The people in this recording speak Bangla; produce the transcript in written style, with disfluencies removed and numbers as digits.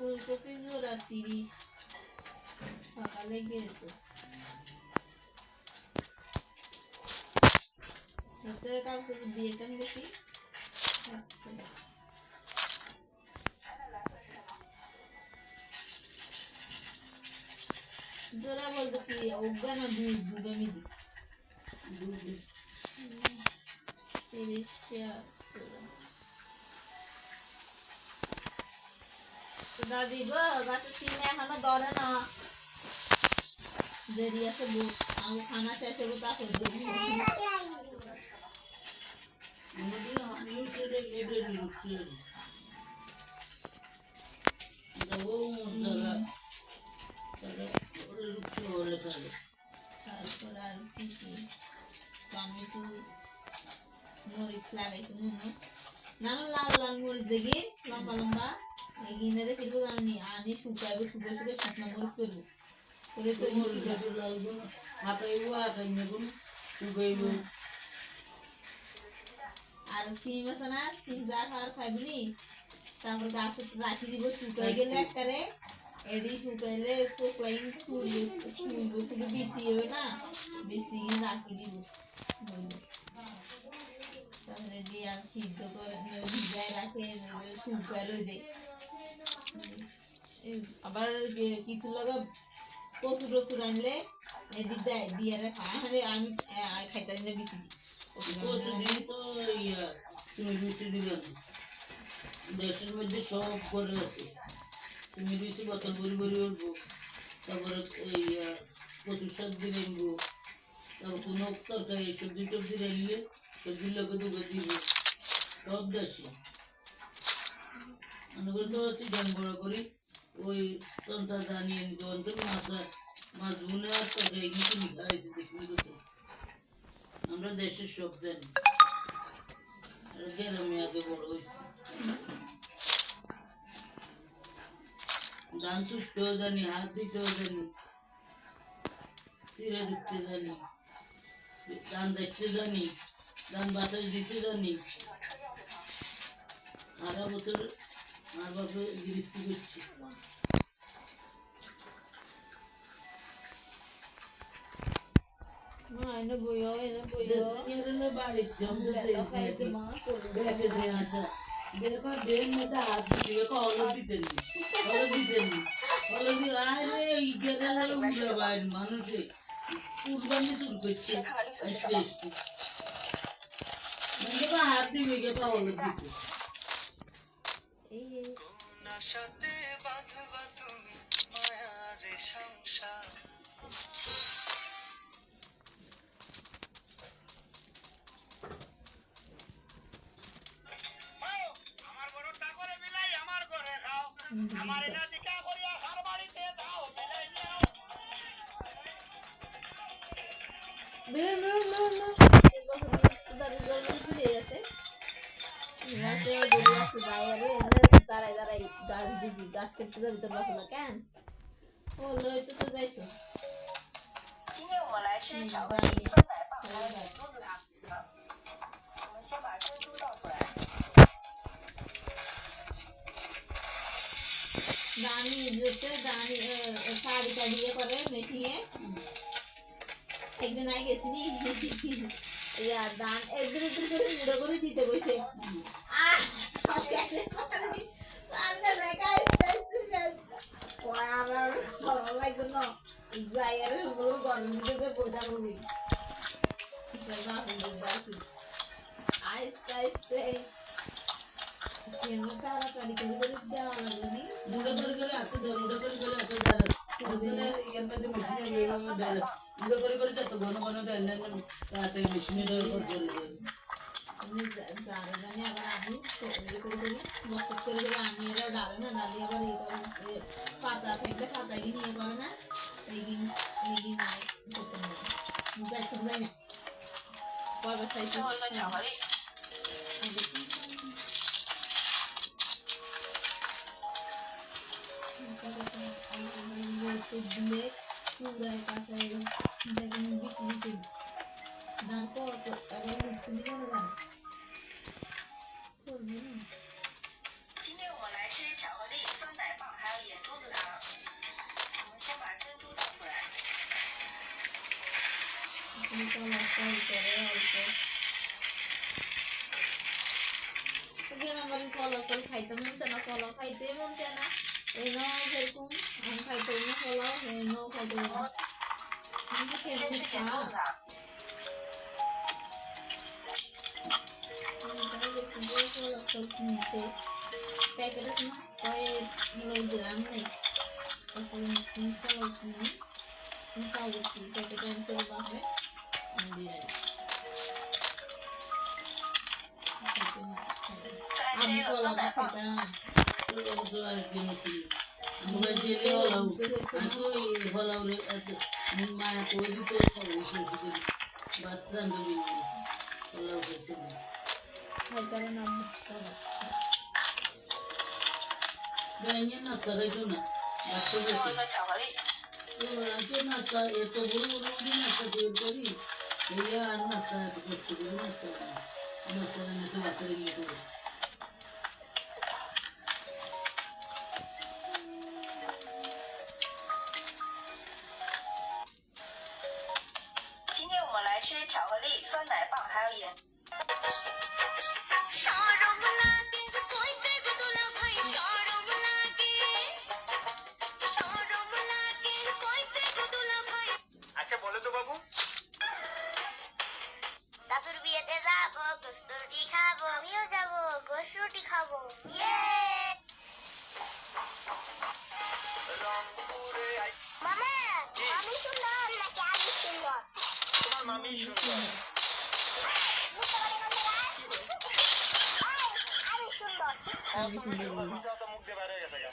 ফুলকপি জোড়া 30 সকালে গিয়েছে কাউকে দিয়ে কেন বেশি জোড়া বলতে কি ওগা না দুধ আমি দিই 30 দাদি গো গাছের কিনে এখনো ধরে না দেরি আছে আমি খানা শেষ হবো তারপর তারপর আর কি কি টমেটো মরিচ লাগাইছি নানু লাল লাল মরিচ দেখি লম্বা লম্বা এগিয়ে রেখে আমি আনি শুকাইবো শুকিয়ে শুকিয়ে শুকনো মরিচ করবো করে তো আর সিম আছে না সিম যা খাওয়ার খাইবনি তারপর গাছে রাখি দিব শুকাই গেলে একবারে এডি শুকাইলে শুকলাইন শুকনো বেশি হবে না বেশি রাখি দিব তাহলে দিয়ে আর সিদ্ধ করে ভিজায় রাখে শুকায় রয়ে দেয় আবার কিছু লাগা প্রচুর প্রচুর আনলে এদিক দেয় দিয়ে খায় আমি খাইতে না বেশি দেশের মধ্যে সব করে আছে তুমি বেশি বোতল ভরি ভরি উঠবো তারপরে এই কচুর শাক দিয়ে আনবো তারপর কোনো তরকারি সবজি টবজি রাখলে সবজির লোকে দুটো দিব সব দেশে মনে করে তো চিকেন বড় করি ওই তন্তা জানিয়ে নিতে অন্তত মাছ বুনে আর তরকারি কিন্তু খাইছি দেখবি তো আমরা দেশের সব জানি গ্রামে আগে বড় হয়েছি ধান চুটতেও জানি হাত দিতেও জানি চিড়ে দিতে জানি ধান দেখতে জানি ধান বাতাস দিতে জানি আড়া বছর আর বাপে গৃহস্থী করছি বাড়িতে আসা দেখো ড্রেন মধ্যে হাত দিবে হলদ দিতেন হলদ দিয়ে আরে ইজারে উড়ে বাইর মানুষে কুরবানি চুল করছে আসতে আসতে দেখো হাত দিবে দেখো হলদ দিতে সাথে বাঁধবা তুমি মায়ারে সংসার আমার এটা দিকা করিয়া ঘর বাড়িতে দাও মিলাই নাও বেরে না দাঁড়ি জল দিয়ে আছে মাসে গরু আছে বাইরে দাঁড়াই দাঁড়াই গাছ দিবি গাছ কেটে যাবি তোর বাপা না কেন ও লই তো যাইছো今天我们来吃巧克力酸奶棒还有奶珠子糖我们先把珍珠倒出来দানি দিতে দানি কাড়ি কাড়ি করে মেশিনে একদিন আই গেছি ইয়া দান একদিন একদিন করে মুড়ো করে দিতে কইছে আন্না রেখাই পড়ার লাগতো না যাইয়ারে সুন্দর গরম দিতে বোঝা বলি সেটা হলো বাকি আস্তে আস্তে কেন তাড়াতাড়ি করে দেওয়া লাগবে মুড়ো করে হাতে দাও মুড়ো করে হাতে দাও ওখানে এর মধ্যে মেশিনে বেরোনো দাও মুড়ো করে যত ঘন ঘন দেন না তাতে মেশিনে দেওয়ার পর করে দেয় আমি জানি আবার আমি করে মসত করে আনি এরা ডালে না ডালি আবার ইয়ে করে পাতা থাকলে পাতা গিয়ে নিয়ে করে না রেগি নাই করতে না যাইছো যাই না পরে সাইজ দিলে পুরাই কাছে দেখেন বৃষ্টি বৃষ্টি দান কত এখন শুনি করে জানে 今天我来吃巧克力力、酸奶棒还有野猪子糖。我们先把珍珠倒出来。 তুমি তো মশলা করে অল্প ওদিকে আমার ফল আসল খাইতে মন চায় না ফল খাইতে মন চায় না এই ন যেরকম আমি খাইতে না ফল এই ন খাইতে না কিন্তু 先 খেতে 吃 খা 野猪子糖。 তাহলে বেশি করে ফল আসল কিনছে প্যাকেট আছে না কয়েক লোক গ্রাম নেই তারপরে নতুন ফল কিনি সাউথি প্যাকেট আনছে বাপে দিয়ে আমি ফলটা খেতাম মোবাইল দিয়ে হলাও আমি হলাও রে মায়া করে দিতে বাচ্চা দেবে হলাও করতে খাইতাম না ব্যাঙে নাস্তা খাইতো না বাচ্চা 最后一个巧克力， তো নাস্তা এত বড় বড় নাস্তা তৈরি করি এই আর নাস্তা এত কষ্ট করে নাস্তা নাস্তা বানিয়ে তো বাচ্চারা নিয়ে তো 今天我们来吃巧克力、酸奶棒还有盐。 আচ্ছা বলো তো বাবু দাদুর বিয়েতে যাবো গোস্ত রুটি খাবো আমিও যাবো গোস্ত রুটি খাবো মামা আমি সুন্দর নাকি আমি সুন্দর তোমার মামি সুন্দর আমি সুন্দর আমি সুন্দর মুখ দিয়ে বাইরে গেছে গা